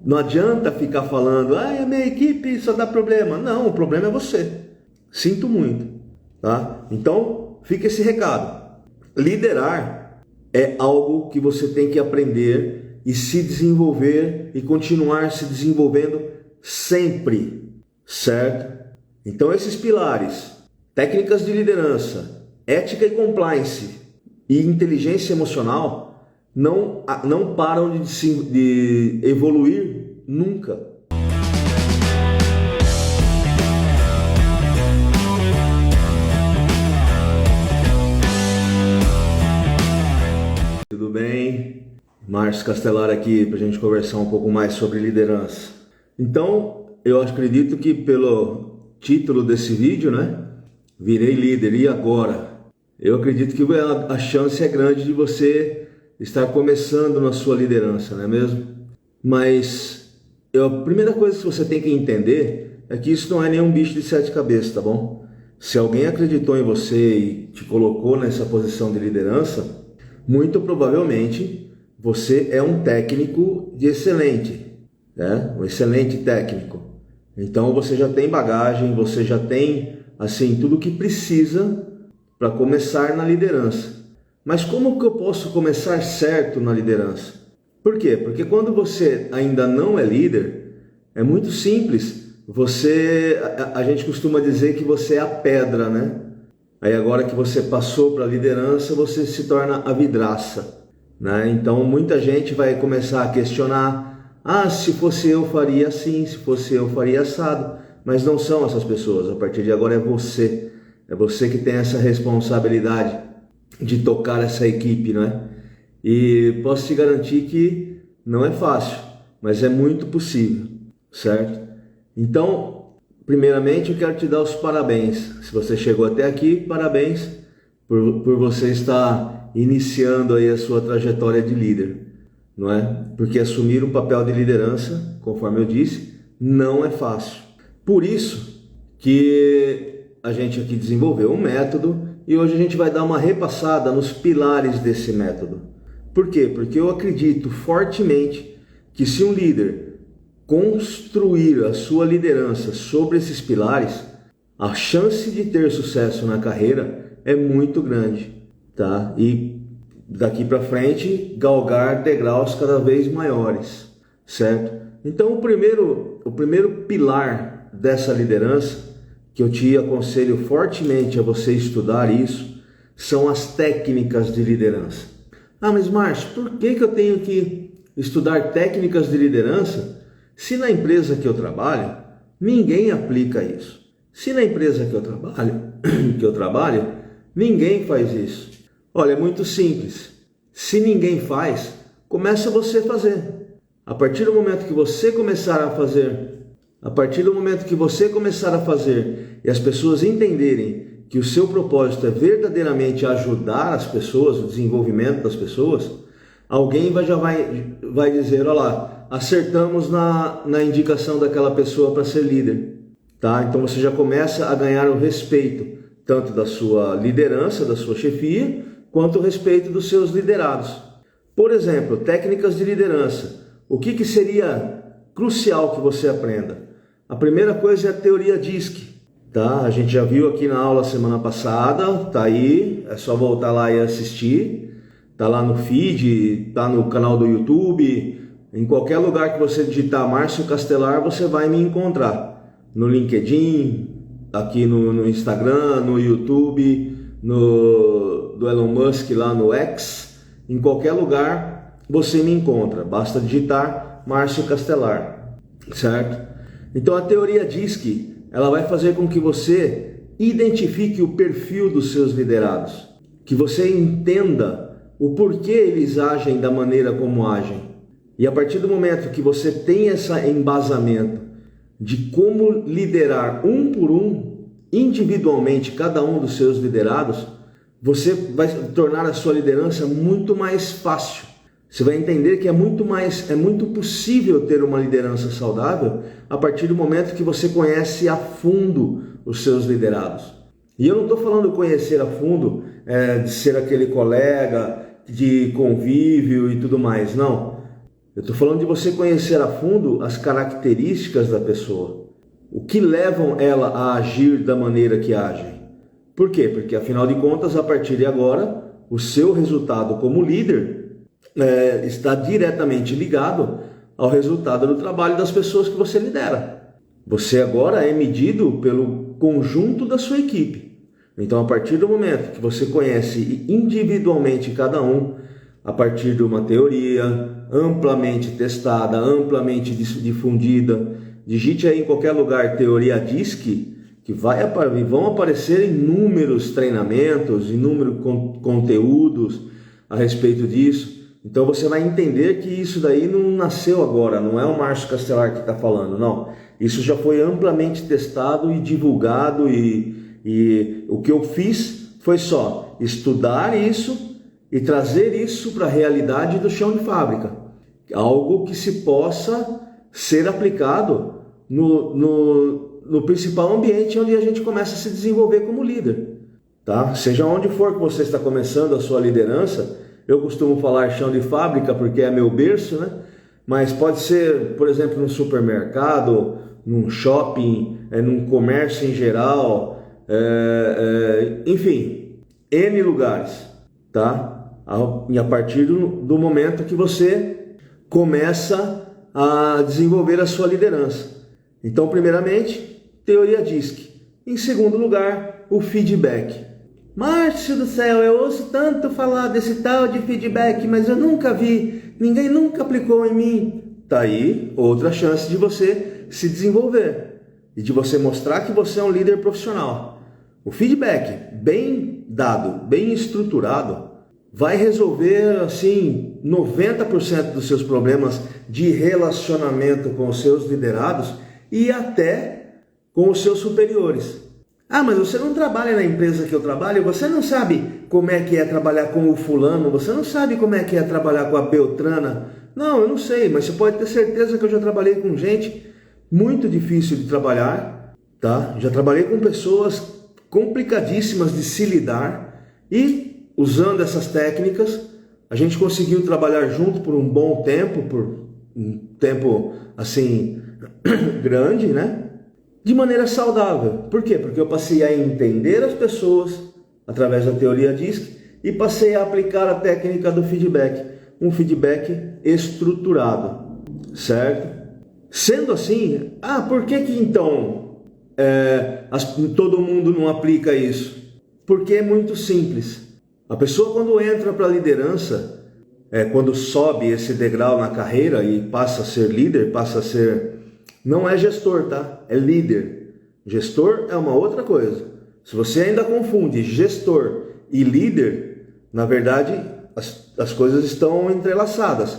Não adianta ficar falando, a minha equipe só dá problema. Não, o problema é você. Sinto muito, tá? Então, fica esse recado. Liderar é algo que você tem que aprender e se desenvolver e continuar se desenvolvendo sempre, certo? Então, esses pilares, técnicas de liderança, ética e compliance e inteligência emocional não param de evoluir nunca. Tudo bem? Márcio Castelar aqui para a gente conversar um pouco mais sobre liderança. Então, eu acredito que pelo título desse vídeo, né? Virei líder, e agora? Eu acredito que a chance é grande de você estar começando na sua liderança, não é mesmo? Mas a primeira coisa que você tem que entender é que isso não é nenhum bicho de sete cabeças, tá bom? Se alguém acreditou em você e te colocou nessa posição de liderança, muito provavelmente você é um técnico de excelente, né? Um excelente técnico. Então você já tem bagagem, você já tem assim tudo o que precisa para começar na liderança. Mas como que eu posso começar certo na liderança? Por quê? Porque quando você ainda não é líder, é muito simples. A gente costuma dizer que você é a pedra, né? Aí agora que você passou para a liderança, você se torna a vidraça, né? Então muita gente vai começar a questionar: se fosse eu faria assim, se fosse eu faria assado. Mas não são essas pessoas. A partir de agora é você. É você que tem essa responsabilidade de tocar essa equipe, não é? E posso te garantir que não é fácil, mas é muito possível, certo? Então, primeiramente eu quero te dar os parabéns. Se você chegou até aqui, parabéns por você estar iniciando aí a sua trajetória de líder, não é? Porque assumir um papel de liderança, conforme eu disse, não é fácil. Por isso que a gente aqui desenvolveu um método e hoje a gente vai dar uma repassada nos pilares desse método. Por quê? Porque eu acredito fortemente que se um líder construir a sua liderança sobre esses pilares, a chance de ter sucesso na carreira é muito grande, tá? E daqui para frente galgar degraus cada vez maiores, certo? Então o primeiro pilar dessa liderança, que eu te aconselho fortemente a você estudar isso, são as técnicas de liderança. Mas Márcio, por que eu tenho que estudar técnicas de liderança se na empresa que eu trabalho ninguém aplica isso? Se na empresa que eu trabalho ninguém faz isso? Olha, é muito simples. Se ninguém faz, começa você a fazer. A partir do momento que você começar a fazer e as pessoas entenderem que o seu propósito é verdadeiramente ajudar as pessoas, o desenvolvimento das pessoas, alguém já vai dizer: olha lá, acertamos na indicação daquela pessoa para ser líder, tá? Então você já começa a ganhar o respeito, tanto da sua liderança, da sua chefia, quanto o respeito dos seus liderados. Por exemplo, técnicas de liderança. O que seria crucial que você aprenda? A primeira coisa é a teoria DISC, tá? A gente já viu aqui na aula semana passada, tá aí, é só voltar lá e assistir. Tá lá no feed, tá no canal do YouTube, em qualquer lugar que você digitar Márcio Castelar, você vai me encontrar. No LinkedIn, aqui no Instagram, no YouTube, do Elon Musk lá no X, em qualquer lugar você me encontra. Basta digitar Márcio Castelar, certo? Então a teoria DISC, ela vai fazer com que você identifique o perfil dos seus liderados, que você entenda o porquê eles agem da maneira como agem. E a partir do momento que você tem esse embasamento de como liderar um por um, individualmente, cada um dos seus liderados, você vai tornar a sua liderança muito mais fácil. Você vai entender que é muito possível ter uma liderança saudável a partir do momento que você conhece a fundo os seus liderados. E eu não estou falando conhecer a fundo, de ser aquele colega de convívio e tudo mais, não. Eu estou falando de você conhecer a fundo as características da pessoa. O que levam ela a agir da maneira que agem. Por quê? Porque, afinal de contas, a partir de agora, o seu resultado como líder está diretamente ligado ao resultado do trabalho das pessoas que você lidera. Você agora é medido pelo conjunto da sua equipe. Então, a partir do momento que você conhece individualmente cada um, a partir de uma teoria amplamente testada, amplamente difundida, digite aí em qualquer lugar teoria DISC, que vão aparecer inúmeros treinamentos, inúmeros conteúdos a respeito disso. Então você vai entender que isso daí não nasceu agora, não é o Márcio Castelar que está falando, não. Isso já foi amplamente testado e divulgado e o que eu fiz foi só estudar isso e trazer isso para a realidade do chão de fábrica. Algo que se possa ser aplicado no principal ambiente onde a gente começa a se desenvolver como líder. Tá? Seja onde for que você está começando a sua liderança, eu costumo falar chão de fábrica porque é meu berço, né? Mas pode ser, por exemplo, no supermercado, num shopping, num comércio em geral, enfim, N lugares, tá? E a partir do momento que você começa a desenvolver a sua liderança. Então, primeiramente, teoria DISC. Em segundo lugar, o feedback. Márcio do céu, eu ouço tanto falar desse tal de feedback, mas eu nunca vi, ninguém nunca aplicou em mim. Tá aí outra chance de você se desenvolver e de você mostrar que você é um líder profissional. O feedback bem dado, bem estruturado, vai resolver assim 90% dos seus problemas de relacionamento com os seus liderados e até com os seus superiores. Ah, mas você não trabalha na empresa que eu trabalho, você não sabe como é que é trabalhar com o fulano, você não sabe como é que é trabalhar com a Beltrana. Não, eu não sei, mas você pode ter certeza que eu já trabalhei com gente muito difícil de trabalhar, tá? Já trabalhei com pessoas complicadíssimas de se lidar e, usando essas técnicas, a gente conseguiu trabalhar junto por um bom tempo, por um tempo assim grande, né? De maneira saudável. Por quê? Porque eu passei a entender as pessoas através da teoria DISC e passei a aplicar a técnica do feedback, um feedback estruturado, certo? Sendo assim, por que então todo mundo não aplica isso? Porque é muito simples. A pessoa, quando entra para a liderança, quando sobe esse degrau na carreira e passa a ser líder, não é gestor, tá? É líder. Gestor é uma outra coisa. Se você ainda confunde gestor e líder, na verdade as coisas estão entrelaçadas.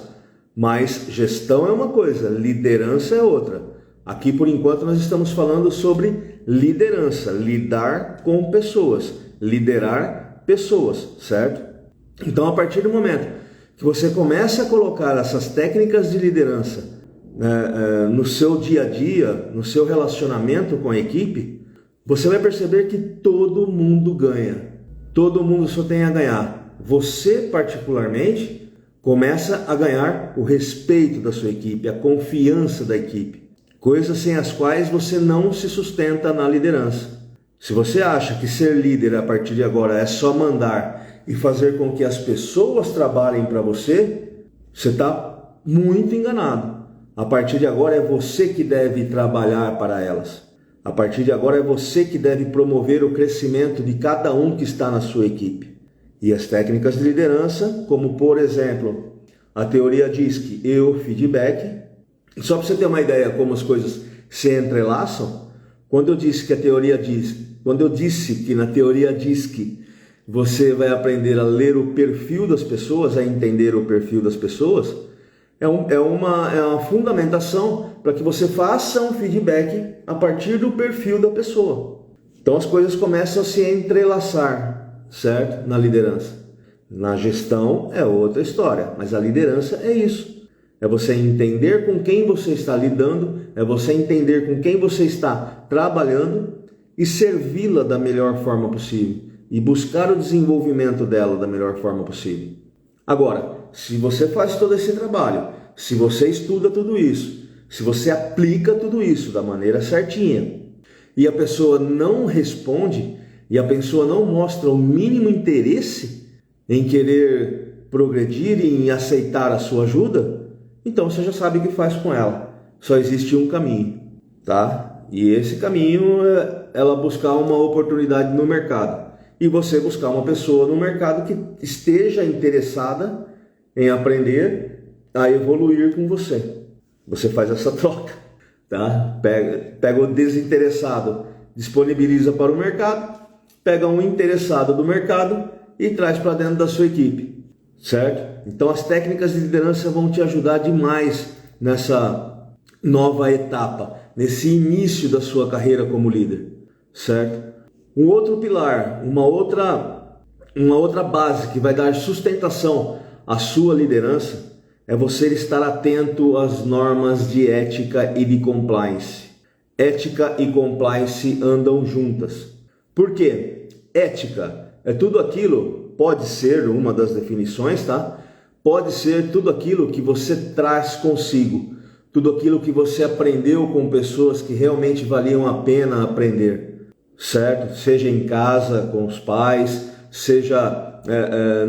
Mas gestão é uma coisa, liderança é outra. Aqui, por enquanto, nós estamos falando sobre liderança, lidar com pessoas, liderar pessoas, certo? Então, a partir do momento que você começa a colocar essas técnicas de liderança no seu dia a dia, no seu relacionamento com a equipe, você vai perceber que todo mundo ganha. Todo mundo só tem a ganhar. Você, particularmente, começa a ganhar o respeito da sua equipe, a confiança da equipe. Coisas sem as quais você não se sustenta na liderança. Se você acha que ser líder a partir de agora é só mandar e fazer com que as pessoas trabalhem para você, você está muito enganado. A partir de agora é você que deve trabalhar para elas. A partir de agora é você que deve promover o crescimento de cada um que está na sua equipe. E as técnicas de liderança, como por exemplo, a teoria DISC e o feedback, só para você ter uma ideia como as coisas se entrelaçam, quando eu disse que na teoria DISC você vai aprender a ler o perfil das pessoas, a entender o perfil das pessoas, é uma fundamentação para que você faça um feedback a partir do perfil da pessoa. Então as coisas começam a se entrelaçar, certo? Na liderança. Na gestão é outra história, mas a liderança é isso. É você entender com quem você está lidando, é você entender com quem você está trabalhando e servi-la da melhor forma possível e buscar o desenvolvimento dela da melhor forma possível. Agora, se você faz todo esse trabalho, se você estuda tudo isso, se você aplica tudo isso da maneira certinha, e a pessoa não responde, e a pessoa não mostra o mínimo interesse em querer progredir e em aceitar a sua ajuda, então você já sabe o que faz com ela. Só existe um caminho, tá? E esse caminho é ela buscar uma oportunidade no mercado. E você buscar uma pessoa no mercado que esteja interessada em aprender a evoluir com você. Você faz essa troca, tá? Pega o desinteressado, disponibiliza para o mercado, pega um interessado do mercado e traz para dentro da sua equipe, certo? Então as técnicas de liderança vão te ajudar demais nessa nova etapa, nesse início da sua carreira como líder, certo? Um outro pilar, uma outra base que vai dar sustentação à sua liderança é você estar atento às normas de ética e de compliance. Ética e compliance andam juntas. Por quê? Ética é tudo aquilo, pode ser uma das definições, tá? Pode ser tudo aquilo que você traz consigo, tudo aquilo que você aprendeu com pessoas que realmente valiam a pena aprender, certo? Seja em casa, com os pais, seja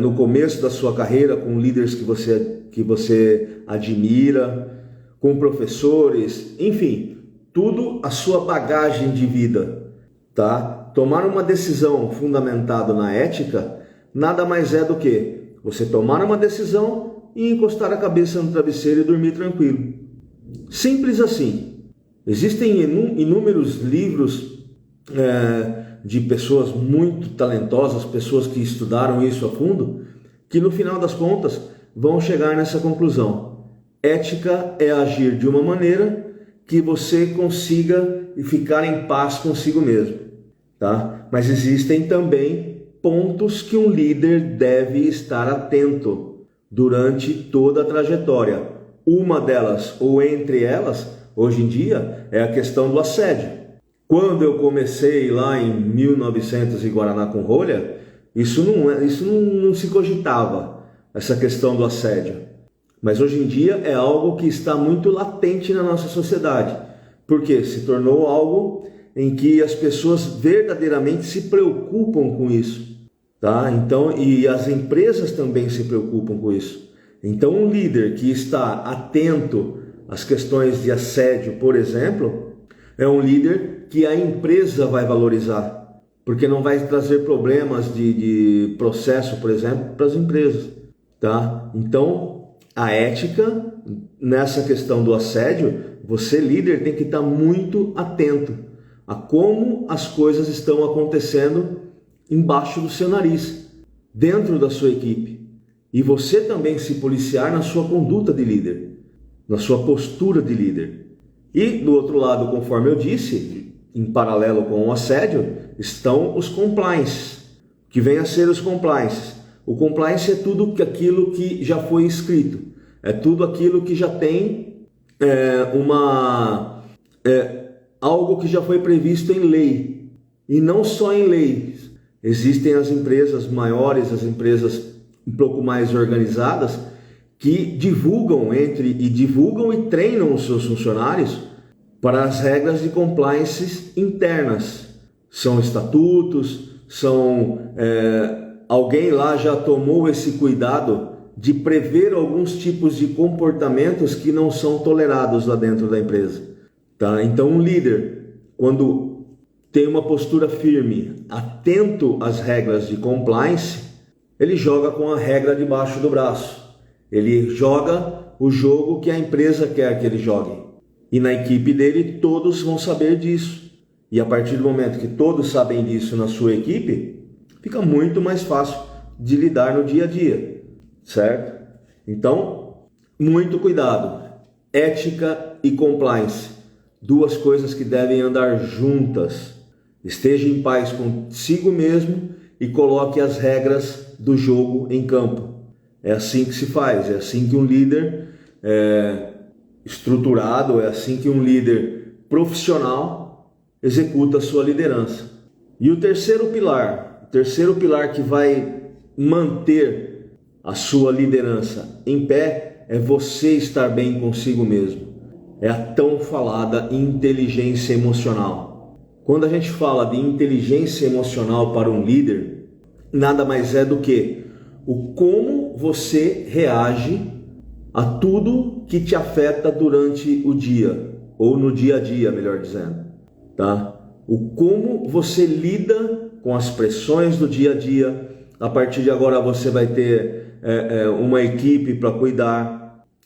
no começo da sua carreira com líderes que você admira, com professores, enfim, tudo a sua bagagem de vida, tá? Tomar uma decisão fundamentada na ética nada mais é do que você tomar uma decisão e encostar a cabeça no travesseiro e dormir tranquilo. Simples assim. Existem inúmeros livros de pessoas muito talentosas, pessoas que estudaram isso a fundo, que no final das contas vão chegar nessa conclusão. Ética é agir de uma maneira que você consiga ficar em paz consigo mesmo, tá? Mas existem também pontos que um líder deve estar atento durante toda a trajetória. Uma delas, ou entre elas, hoje em dia, é a questão do assédio. Quando eu comecei lá em 1900 em Guaraná com rolha, isso não se cogitava, essa questão do assédio. Mas hoje em dia é algo que está muito latente na nossa sociedade, porque se tornou algo em que as pessoas verdadeiramente se preocupam com isso, tá? Então, e as empresas também se preocupam com isso. Então, um líder que está atento às questões de assédio, por exemplo, é um líder que a empresa vai valorizar, porque não vai trazer problemas de processo, por exemplo, para as empresas, tá? Então, a ética nessa questão do assédio, você líder tem que estar muito atento a como as coisas estão acontecendo embaixo do seu nariz, dentro da sua equipe. E você também se policiar na sua conduta de líder, na sua postura de líder. E do outro lado, conforme eu disse, em paralelo com o assédio, estão os compliances. Que vem a ser os compliances. O compliance é tudo aquilo que já foi escrito, é tudo aquilo que já tem algo que já foi previsto em lei. E não só em leis. Existem as empresas maiores, as empresas um pouco mais organizadas, que divulgam e treinam os seus funcionários para as regras de compliance internas. São estatutos, alguém lá já tomou esse cuidado de prever alguns tipos de comportamentos que não são tolerados lá dentro da empresa, tá? Então um líder, quando tem uma postura firme, atento às regras de compliance, ele joga com a regra debaixo do braço. Ele joga o jogo que a empresa quer que ele jogue. E na equipe dele todos vão saber disso. E a partir do momento que todos sabem disso na sua equipe, fica muito mais fácil de lidar no dia a dia, certo? Então, muito cuidado. Ética e compliance, duas coisas que devem andar juntas. Esteja em paz consigo mesmo e coloque as regras do jogo em campo. É assim que se faz, é assim que um líder estruturado, é assim que um líder profissional executa a sua liderança. E o terceiro pilar que vai manter a sua liderança em pé é você estar bem consigo mesmo. É a tão falada inteligência emocional. Quando a gente fala de inteligência emocional para um líder, nada mais é do que o como você reage a tudo que te afeta durante o dia, ou no dia a dia, melhor dizendo, tá? O como você lida com as pressões do dia a dia. A partir de agora você vai ter uma equipe para cuidar,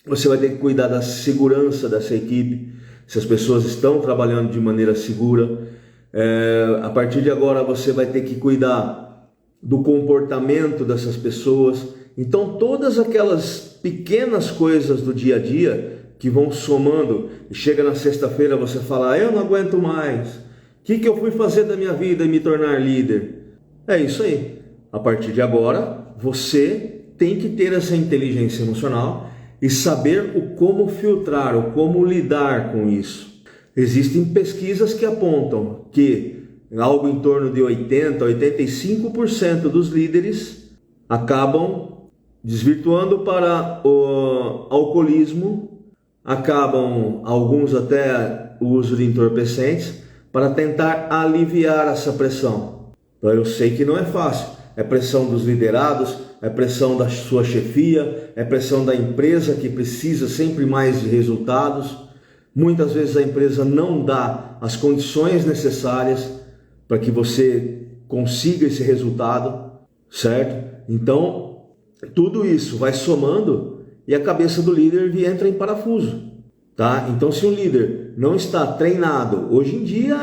você vai ter que cuidar da segurança dessa equipe, se as pessoas estão trabalhando de maneira segura. A partir de agora você vai ter que cuidar do comportamento dessas pessoas. Então todas aquelas pequenas coisas do dia a dia que vão somando, e chega na sexta-feira você fala, eu não aguento mais, o que eu fui fazer da minha vida e me tornar líder? É isso aí. A partir de agora você tem que ter essa inteligência emocional e saber o como filtrar, o como lidar com isso. Existem pesquisas que apontam que algo em torno de 80% a 85% dos líderes acabam desvirtuando para o alcoolismo, acabam alguns até o uso de entorpecentes para tentar aliviar essa pressão. Então eu sei que não é fácil, é pressão dos liderados, é pressão da sua chefia, é pressão da empresa que precisa sempre mais de resultados. Muitas vezes a empresa não dá as condições necessárias para que você consiga esse resultado, certo? Então tudo isso vai somando e a cabeça do líder entra em parafuso, tá? Então se um líder não está treinado, hoje em dia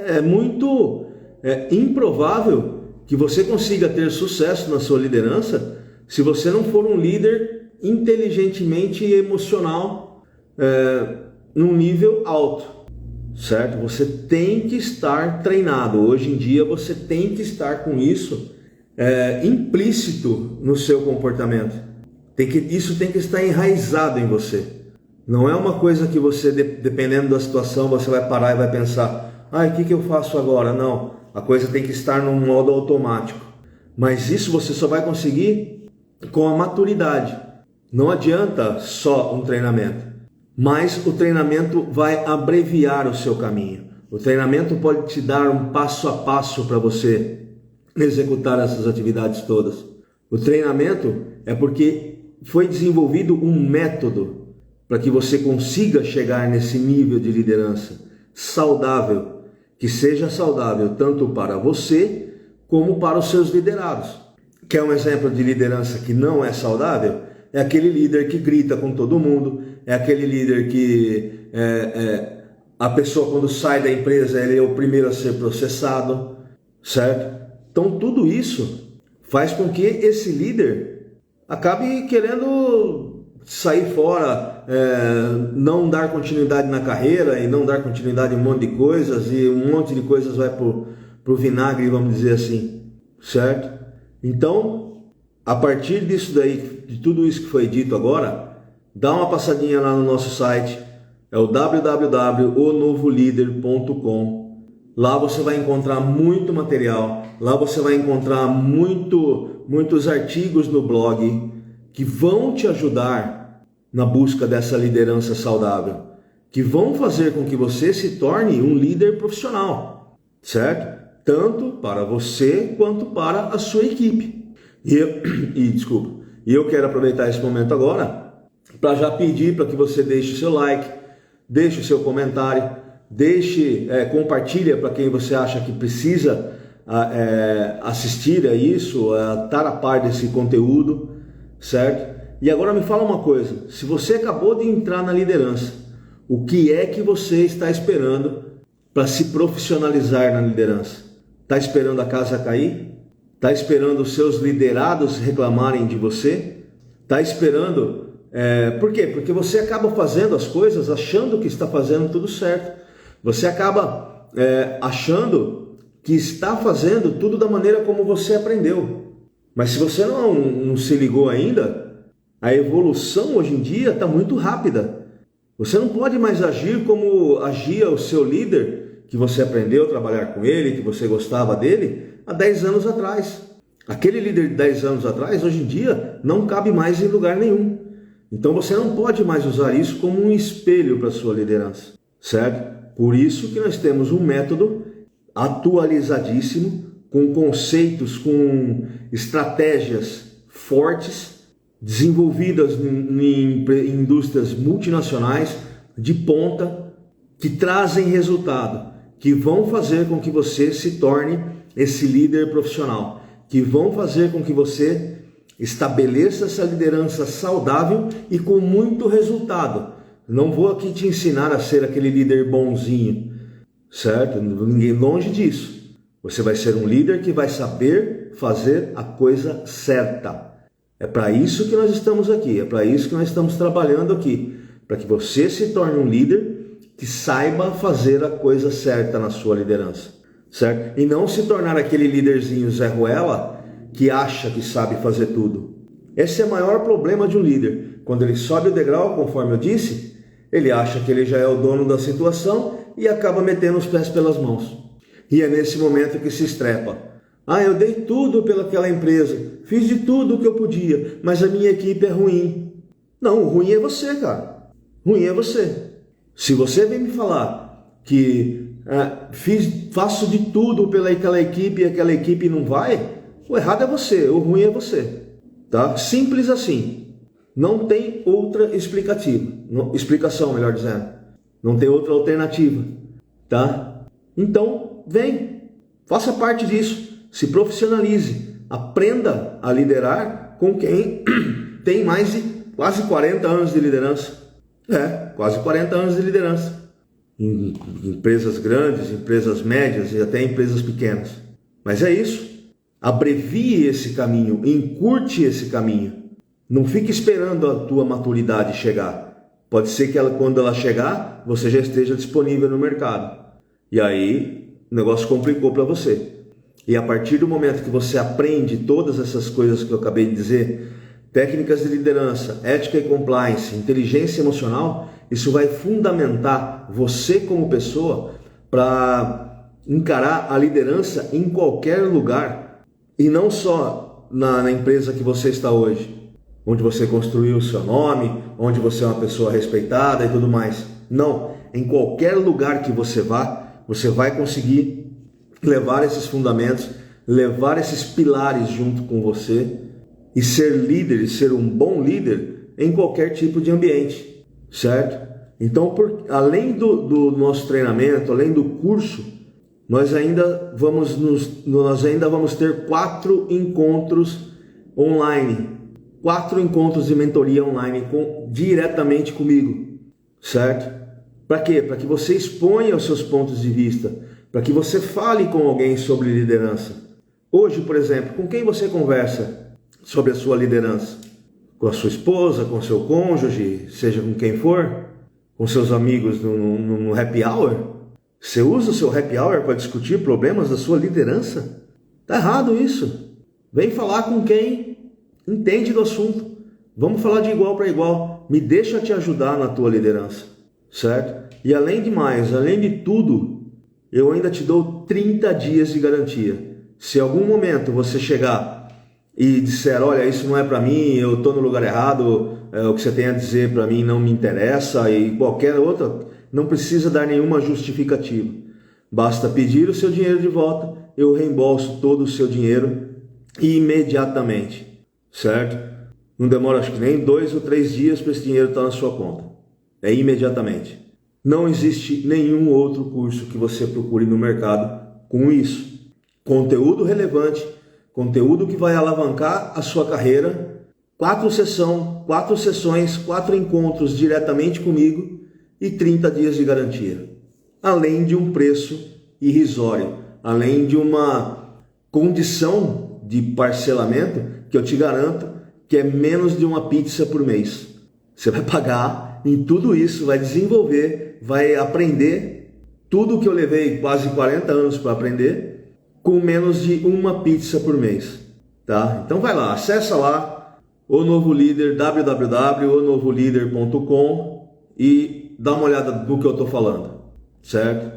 é muito improvável que você consiga ter sucesso na sua liderança se você não for um líder inteligentemente emocional num nível alto, certo? Você tem que estar treinado. Hoje em dia você tem que estar com isso implícito no seu comportamento. Isso tem que estar enraizado em você. Não é uma coisa que você, dependendo da situação, você vai parar e vai pensar, o que eu faço agora? Não, a coisa tem que estar num modo automático. Mas isso você só vai conseguir com a maturidade. Não adianta só um treinamento, mas o treinamento vai abreviar o seu caminho. O treinamento pode te dar um passo a passo para você executar essas atividades todas. O treinamento é porque foi desenvolvido um método para que você consiga chegar nesse nível de liderança saudável, que seja saudável tanto para você como para os seus liderados. Quer um exemplo de liderança que não é saudável? É aquele líder que grita com todo mundo, é aquele líder que a pessoa quando sai da empresa ele é o primeiro a ser processado, certo? Então tudo isso faz com que esse líder acabe querendo sair fora, não dar continuidade na carreira e não dar continuidade em um monte de coisas, e um monte de coisas vai pro vinagre, vamos dizer assim, certo? Então, a partir disso daí, de tudo isso que foi dito agora, dá uma passadinha lá no nosso site, é o www.onovolider.com. Lá você vai encontrar muito material, lá você vai encontrar muitos artigos no blog que vão te ajudar na busca dessa liderança saudável, que vão fazer com que você se torne um líder profissional, certo? Tanto para você quanto para a sua equipe. E eu quero aproveitar esse momento agora para já pedir para que você deixe o seu like, deixe o seu comentário, compartilha para quem você acha que precisa assistir a isso, estar a par desse conteúdo, certo? E agora me fala uma coisa, se você acabou de entrar na liderança, o que é que você está esperando para se profissionalizar na liderança? Está esperando a casa cair? Está esperando os seus liderados reclamarem de você? Está esperando... por quê? Porque você acaba fazendo as coisas achando que está fazendo tudo certo. Você acaba achando que está fazendo tudo da maneira como você aprendeu. Mas se você não se ligou ainda, a evolução hoje em dia está muito rápida. Você não pode mais agir como agia o seu líder, que você aprendeu a trabalhar com ele, que você gostava dele, há 10 anos atrás. Aquele líder de 10 anos atrás, hoje em dia, não cabe mais em lugar nenhum. Então você não pode mais usar isso como um espelho para a sua liderança, certo? Por isso que nós temos um método atualizadíssimo, com conceitos, com estratégias fortes, desenvolvidas em indústrias multinacionais de ponta, que trazem resultado, que vão fazer com que você se torne esse líder profissional, que vão fazer com que você estabeleça essa liderança saudável e com muito resultado. Não vou aqui te ensinar a ser aquele líder bonzinho, certo? Ninguém longe disso. Você vai ser um líder que vai saber fazer a coisa certa. É para isso que nós estamos aqui, é para isso que nós estamos trabalhando aqui, para que você se torne um líder que saiba fazer a coisa certa na sua liderança, certo? E não se tornar aquele líderzinho Zé Ruela que acha que sabe fazer tudo. Esse é o maior problema de um líder. Quando ele sobe o degrau, conforme eu disse, ele acha que ele já é o dono da situação e acaba metendo os pés pelas mãos. E é nesse momento que se estrepa. Eu dei tudo pelaquela empresa, fiz de tudo o que eu podia, mas a minha equipe é ruim. Não, o ruim é você, cara. Ruim é você. Se você vem me falar que faço de tudo pelaquela equipe e aquela equipe não vai, o errado é você, o ruim é você. Tá? Simples assim. Não tem outra explicação, melhor dizendo. Não tem outra alternativa. Tá? Então, vem, faça parte disso. Se profissionalize. Aprenda a liderar com quem tem mais de quase 40 anos de liderança. Quase 40 anos de liderança. Em empresas grandes, empresas médias e até empresas pequenas. Mas é isso. Abrevie esse caminho, encurte esse caminho. Não fique esperando a tua maturidade chegar. Pode ser que quando ela chegar, você já esteja disponível no mercado. E aí, o negócio complicou para você. E a partir do momento que você aprende todas essas coisas que eu acabei de dizer, técnicas de liderança, ética e compliance, inteligência emocional, isso vai fundamentar você como pessoa para encarar a liderança em qualquer lugar. E não só na empresa que você está hoje, onde você construiu o seu nome, onde você é uma pessoa respeitada e tudo mais. Não, em qualquer lugar que você vá, você vai conseguir levar esses fundamentos, levar esses pilares junto com você e ser líder, e ser um bom líder em qualquer tipo de ambiente, certo? Então, além do nosso treinamento, além do curso, nós ainda vamos ter 4 encontros online, 4 encontros de mentoria online diretamente comigo, certo? Para quê? Para que você exponha os seus pontos de vista, para que você fale com alguém sobre liderança. Hoje, por exemplo, com quem você conversa sobre a sua liderança? Com a sua esposa, com o seu cônjuge, seja com quem for, com seus amigos no happy hour? Você usa o seu happy hour para discutir problemas da sua liderança? Tá errado isso. Vem falar com quem entende do assunto. Vamos falar de igual para igual. Me deixa te ajudar na tua liderança, certo? E além de tudo, eu ainda te dou 30 dias de garantia. Se em algum momento você chegar e disser, olha, isso não é para mim, eu estou no lugar errado, o que você tem a dizer para mim não me interessa e qualquer outra, não precisa dar nenhuma justificativa. Basta pedir o seu dinheiro de volta, eu reembolso todo o seu dinheiro imediatamente, certo? Não demora acho que nem 2 ou 3 dias para esse dinheiro estar na sua conta. É imediatamente. Não existe nenhum outro curso que você procure no mercado com isso. Conteúdo relevante, conteúdo que vai alavancar a sua carreira, 4 sessões, 4 encontros diretamente comigo e 30 dias de garantia. Além de um preço irrisório, além de uma condição de parcelamento que eu te garanto que é menos de uma pizza por mês. Você vai pagar em tudo isso, vai desenvolver, vai aprender tudo que eu levei quase 40 anos para aprender com menos de uma pizza por mês, tá? Então vai lá, acessa lá o Novo Líder, www.onovolíder.com e dá uma olhada no que eu estou falando, certo?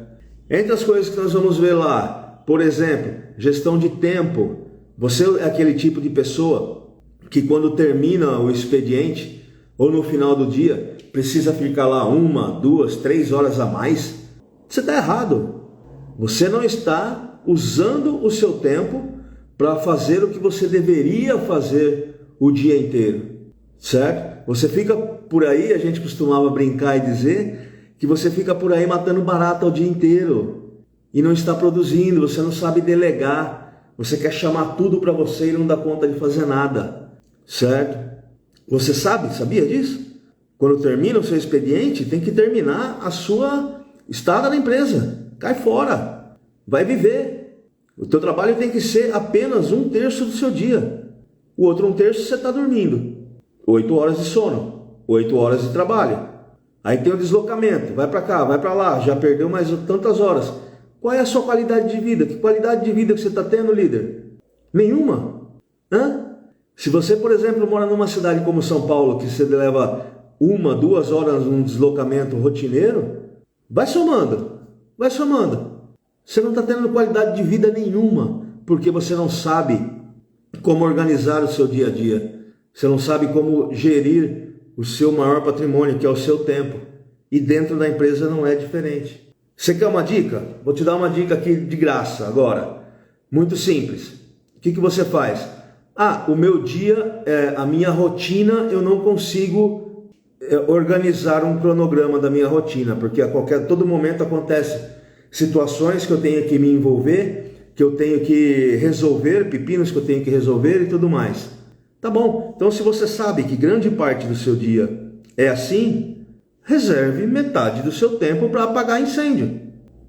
Entre as coisas que nós vamos ver lá, por exemplo, gestão de tempo. Você é aquele tipo de pessoa que quando termina o expediente, ou no final do dia precisa ficar lá 1, 2, 3 horas a mais, você está errado. Você não está usando o seu tempo para fazer o que você deveria fazer o dia inteiro, certo? Você fica por aí, a gente costumava brincar e dizer que você fica por aí matando barata o dia inteiro e não está produzindo, você não sabe delegar, você quer chamar tudo para você e não dá conta de fazer nada, certo? Você sabia disso? Quando termina o seu expediente, tem que terminar a sua estada na empresa, cai fora, vai viver. O teu trabalho tem que ser apenas 1/3 do seu dia, o outro 1/3 você está dormindo, 8 horas de sono, 8 horas de trabalho. Aí tem o deslocamento, vai para cá, vai para lá, já perdeu mais tantas horas. Qual é a sua qualidade de vida? Que qualidade de vida que você está tendo, líder? Nenhuma. Se você, por exemplo, mora numa cidade como São Paulo, que você leva 1, 2 horas num deslocamento rotineiro, vai somando. Você não está tendo qualidade de vida nenhuma, porque você não sabe como organizar o seu dia a dia. Você não sabe como gerir o seu maior patrimônio, que é o seu tempo. E dentro da empresa não é diferente. Você quer uma dica? Vou te dar uma dica aqui de graça agora. Muito simples. O que você faz? O meu dia, a minha rotina, eu não consigo organizar um cronograma da minha rotina, porque todo momento acontece situações que eu tenho que me envolver, que eu tenho que resolver, pepinos que eu tenho que resolver e tudo mais. Tá bom, então se você sabe que grande parte do seu dia é assim, reserve metade do seu tempo para apagar incêndio.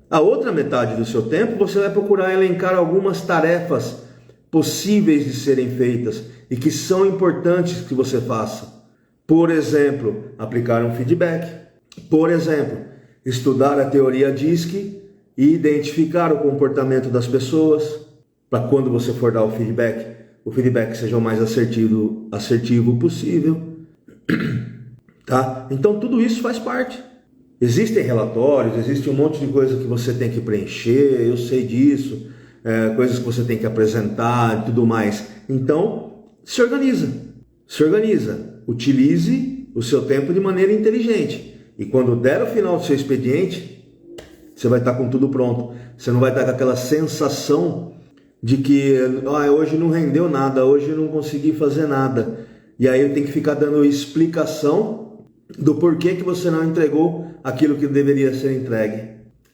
A outra metade do seu tempo você vai procurar elencar algumas tarefas possíveis de serem feitas e que são importantes que você faça. Por exemplo, aplicar um feedback. Por exemplo, estudar a teoria DISC e identificar o comportamento das pessoas para quando você for dar o feedback seja o mais assertivo possível. Tá? Então tudo isso faz parte. Existem relatórios, existe um monte de coisa que você tem que preencher, eu sei disso, coisas que você tem que apresentar e tudo mais. Então, se organiza, utilize o seu tempo de maneira inteligente. E quando der o final do seu expediente, você vai estar com tudo pronto. Você não vai estar com aquela sensação de que hoje não rendeu nada, hoje eu não consegui fazer nada. E aí eu tenho que ficar dando explicação do porquê que você não entregou aquilo que deveria ser entregue.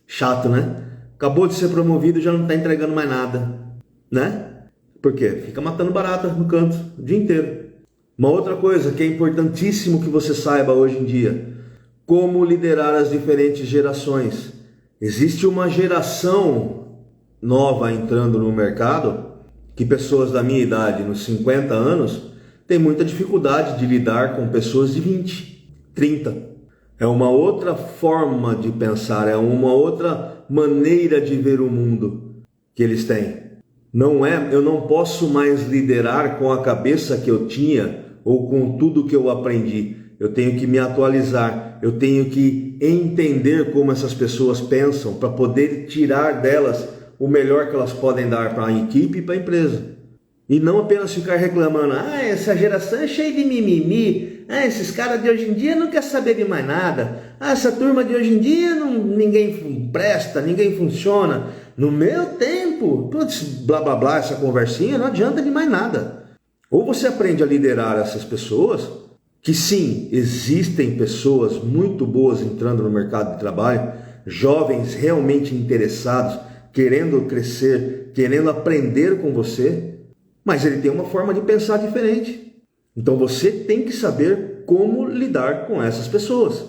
Chato, né? Acabou de ser promovido e já não está entregando mais nada, né? Por quê? Fica matando barata no canto o dia inteiro. Uma outra coisa que é importantíssimo que você saiba hoje em dia: como liderar as diferentes gerações. Existe uma geração nova entrando no mercado, que pessoas da minha idade, nos 50 anos, têm muita dificuldade de lidar com pessoas de 20, 30. É uma outra forma de pensar, é uma outra maneira de ver o mundo que eles têm. Eu não posso mais liderar com a cabeça que eu tinha ou com tudo que eu aprendi. Eu tenho que me atualizar, eu tenho que entender como essas pessoas pensam para poder tirar delas o melhor que elas podem dar para a equipe e para a empresa. E não apenas ficar reclamando: essa geração é cheia de mimimi, esses caras de hoje em dia não querem saber de mais nada, essa turma de hoje em dia ninguém presta, ninguém funciona. No meu tempo, blá blá blá, essa conversinha não adianta de mais nada. Ou você aprende a liderar essas pessoas, que sim, existem pessoas muito boas entrando no mercado de trabalho, jovens realmente interessados, querendo crescer, querendo aprender com você, mas ele tem uma forma de pensar diferente. Então você tem que saber como lidar com essas pessoas.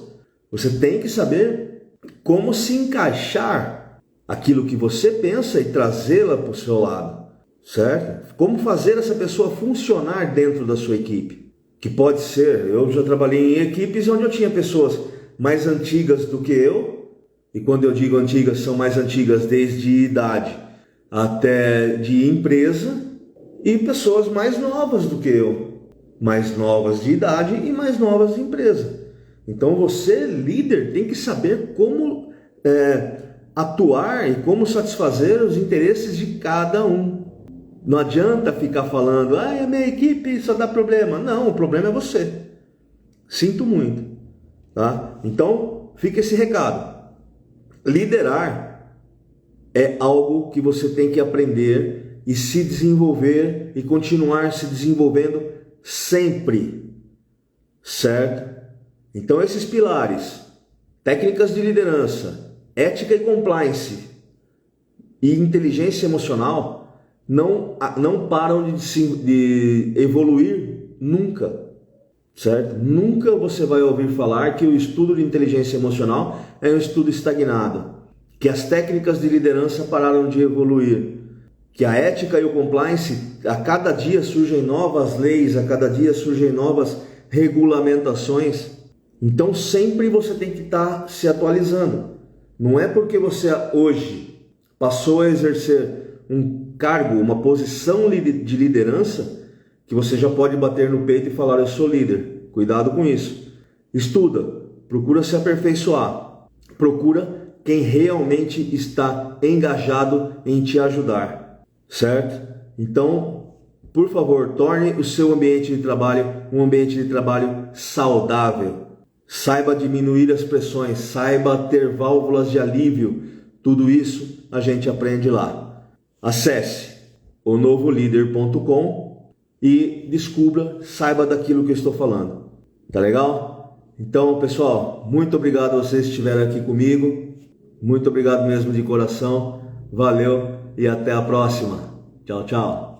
Você tem que saber como se encaixar aquilo que você pensa e trazê-la para o seu lado, certo? Como fazer essa pessoa funcionar dentro da sua equipe. Que pode ser, eu já trabalhei em equipes onde eu tinha pessoas mais antigas do que eu, e quando eu digo antigas, são mais antigas desde idade até de empresa, e pessoas mais novas do que eu, mais novas de idade e mais novas de empresa. Então você, líder, tem que saber como atuar e como satisfazer os interesses de cada um. Não adianta ficar falando: a minha equipe só dá problema. Não, o problema é você. Sinto muito, tá? Então, fica esse recado. Liderar é algo que você tem que aprender e se desenvolver e continuar se desenvolvendo sempre, certo? Então, esses pilares, técnicas de liderança, ética e compliance e inteligência emocional, não param de evoluir nunca, certo? Nunca você vai ouvir falar que o estudo de inteligência emocional é um estudo estagnado, que as técnicas de liderança pararam de evoluir, que a ética e o compliance, a cada dia surgem novas leis, a cada dia surgem novas regulamentações. Então sempre você tem que estar se atualizando. Não é porque você hoje passou a exercer um cargo, uma posição de liderança, que você já pode bater no peito e falar: eu sou líder. Cuidado com isso. Estuda, procura se aperfeiçoar, procura quem realmente está engajado em te ajudar, certo? Então, por favor, torne o seu ambiente de trabalho um ambiente de trabalho saudável. Saiba diminuir as pressões, saiba ter válvulas de alívio. Tudo isso a gente aprende lá. Acesse onovolíder.com e descubra, saiba daquilo que eu estou falando. Tá legal? Então, pessoal, muito obrigado a vocês que estiveram aqui comigo. Muito obrigado mesmo de coração. Valeu e até a próxima. Tchau, tchau.